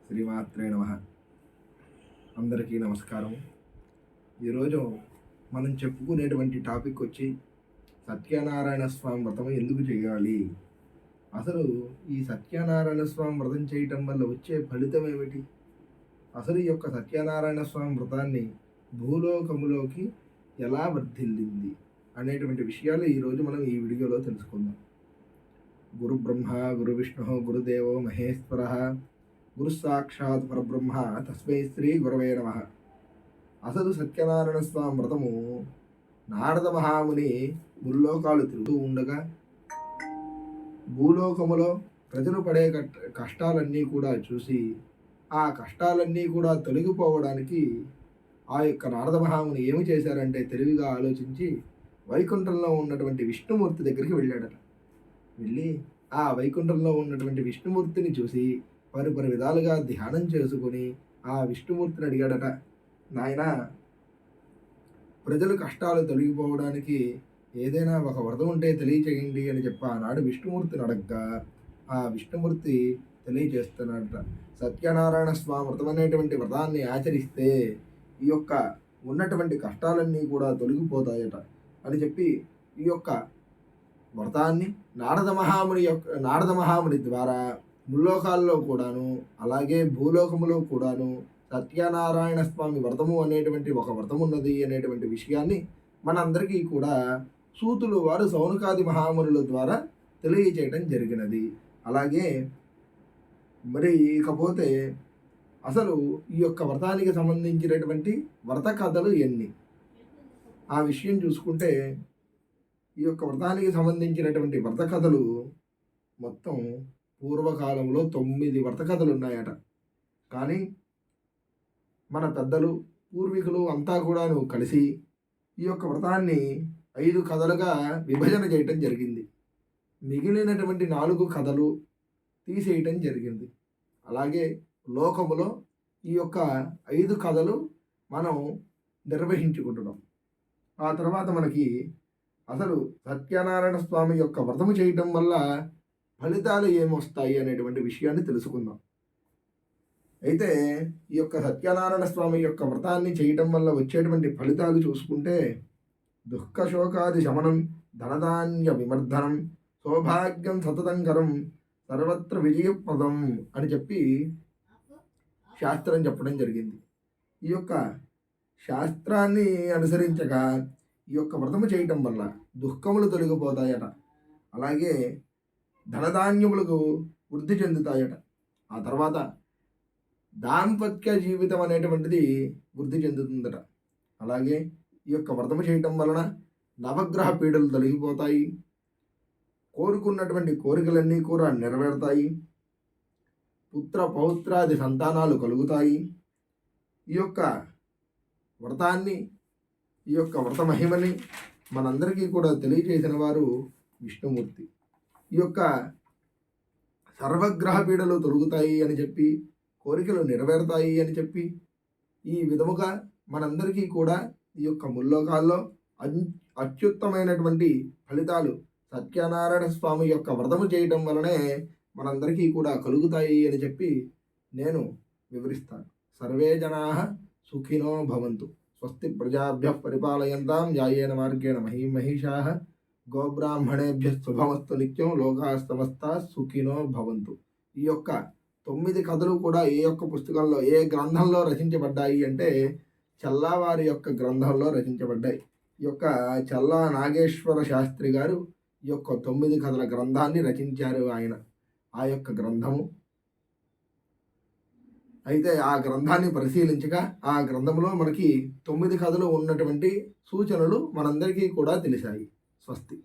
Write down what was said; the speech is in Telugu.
శ్రీమాత్రే నమః. అందరికీ నమస్కారం. ఈరోజు మనం చెప్పుకునేటువంటి టాపిక్ వచ్చి సత్యనారాయణ స్వామి వ్రతం ఎందుకు చేయాలి, అసలు ఈ సత్యనారాయణ స్వామి వ్రతం చేయటం వల్ల వచ్చే ఫలితం ఏమిటి, అసలు ఈ యొక్క సత్యనారాయణ స్వామి వ్రతాన్ని భూలోకములోకి ఎలా వర్ధిల్లింది అనేటువంటి విషయాలు ఈరోజు మనం ఈ వీడియోలో తెలుసుకుందాం. గురు బ్రహ్మ గురు విష్ణు గురుదేవో మహేశ్వర గురు సాక్షాత్ పరబ్రహ్మ తస్మై శ్రీ గురవే నమః. అసలు సత్యనారాయణ స్వామి వ్రతము నారద మహాముని ముల్లోకాలు తిరుగుతూ ఉండగా భూలోకములో ప్రజలు పడే కష్టాలన్నీ కూడా చూసి ఆ కష్టాలన్నీ కూడా తొలగిపోవడానికి ఆ యొక్క నారద మహాముని ఏమి చేశారంటే తెలివిగా ఆలోచించి వైకుంఠంలో ఉన్నటువంటి విష్ణుమూర్తి దగ్గరికి వెళ్ళాడట. వెళ్ళి ఆ వైకుంఠంలో ఉన్నటువంటి విష్ణుమూర్తిని చూసి పలు విధాలుగా ధ్యానం చేసుకుని ఆ విష్ణుమూర్తిని అడిగాడట, నాయన ప్రజలు కష్టాలు తొలగిపోవడానికి ఏదైనా ఒక వ్రతం ఉంటే తెలియచేయండి అని చెప్పి ఆనాడు విష్ణుమూర్తిని అడగ్గా ఆ విష్ణుమూర్తి తెలియజేస్తున్నాడట. సత్యనారాయణ స్వామి వ్రతం అనేటువంటి వ్రతాన్ని ఆచరిస్తే ఈ యొక్క ఉన్నటువంటి కష్టాలన్నీ కూడా తొలగిపోతాయట అని చెప్పి ఈ యొక్క వ్రతాన్ని నారద మహాముని ద్వారా ముల్లోకాల్లో కూడాను అలాగే భూలోకములో కూడాను సత్యనారాయణ స్వామి వ్రతము అనేటువంటి ఒక వ్రతం ఉన్నది అనేటువంటి విషయాన్ని మనందరికీ కూడా సూతులు వారు సౌనకాది మహామునుల ద్వారా తెలియచేయటం జరిగినది. అలాగే మరి ఇకపోతే అసలు ఈ యొక్క వ్రతానికి సంబంధించినటువంటి వ్రత కథలు ఎన్ని, ఆ విషయం చూసుకుంటే ఈ యొక్క వ్రతానికి సంబంధించినటువంటి వ్రత కథలు మొత్తం పూర్వకాలంలో 9 వ్రత కథలు ఉన్నాయట. కానీ మన పెద్దలు పూర్వీకులు అంతా కూడాను కలిసి ఈ యొక్క వ్రతాన్ని 5 కథలుగా విభజన చేయటం జరిగింది. మిగిలినటువంటి 4 కథలు తీసేయటం జరిగింది. అలాగే లోకములో ఈ యొక్క 5 కథలు మనం నిర్వహించుకుంటున్నాం. ఆ తర్వాత మనకి అసలు సత్యనారాయణ స్వామి యొక్క వ్రతము చేయటం వల్ల ఫలితాలు ఏమొస్తాయి అనేటువంటి విషయాన్ని తెలుసుకుందాం. అయితే ఈ యొక్క సత్యనారాయణ స్వామి యొక్క వ్రతాన్ని చేయటం వల్ల వచ్చేటువంటి ఫలితాలు చూసుకుంటే దుఃఖ శోకాది శమనం, ధనధాన్య విమర్ధనం, సౌభాగ్యం సతతంకరం, సర్వత్ర విజయప్రదం అని చెప్పి శాస్త్రం చెప్పడం జరిగింది. ఈ యొక్క శాస్త్రాన్ని అనుసరించగా ఈ యొక్క వ్రతము చేయటం వల్ల దుఃఖములు తొలగిపోతాయట. అలాగే ధనధాన్యములకు వృద్ధి చెందుతాయట. ఆ తర్వాత దాంపత్య జీవితం అనేటువంటిది వృద్ధి చెందుతుందట. అలాగే ఈ యొక్క వ్రతము చేయటం వలన నవగ్రహ పీడలు తొలగిపోతాయి, కోరుకున్నటువంటి కోరికలన్నీ కూడా నెరవేరుతాయి, పుత్ర పౌత్రాది సంతానాలు కలుగుతాయి. ఈ యొక్క వ్రతాన్ని ఈ యొక్క వ్రత మహిమని మనందరికీ కూడా తెలియజేసిన వారు విష్ణుమూర్తి. ఈ యొక్క సర్వగ్రహ పీడలు తొలగుతాయి అని చెప్పి, కోరికలు నెరవేరుతాయి అని చెప్పి, ఈ విధముగా మనందరికీ కూడా ఈ యొక్క ముల్లోకాల్లో అత్యుత్తమైనటువంటి ఫలితాలు సత్యనారాయణ స్వామి యొక్క వ్రతము చేయటం వలనే మనందరికీ కూడా కలుగుతాయి అని చెప్పి నేను వివరిస్తాను. సర్వే జనాః సుఖినో భవంతు. స్వస్తి ప్రజాభ్యః పరిపాలయంతాం న్యాయేన మార్గేణ మహీమహీషాః. గోబ్రాహ్మణేభ్య శుభమస్తు నిత్యం. లోకాః సమస్తాః సుఖినో భవంతు. ఈ యొక్క 9 కథలు కూడా ఏ యొక్క పుస్తకంలో ఏ గ్రంథంలో రచించబడ్డాయి అంటే చల్లావారి యొక్క గ్రంథంలో రచించబడ్డాయి. ఈ యొక్క చల్లా నాగేశ్వర శాస్త్రి గారు ఈ యొక్క 9 కథల గ్రంథాన్ని రచించారు ఆయన. ఆ యొక్క గ్రంథము అయితే ఆ గ్రంథాన్ని పరిశీలించగా ఆ గ్రంథంలో మనకి 9 కథలు ఉన్నటువంటి సూచనలు మనందరికీ కూడా తెలిసాయి. స్వస్తి.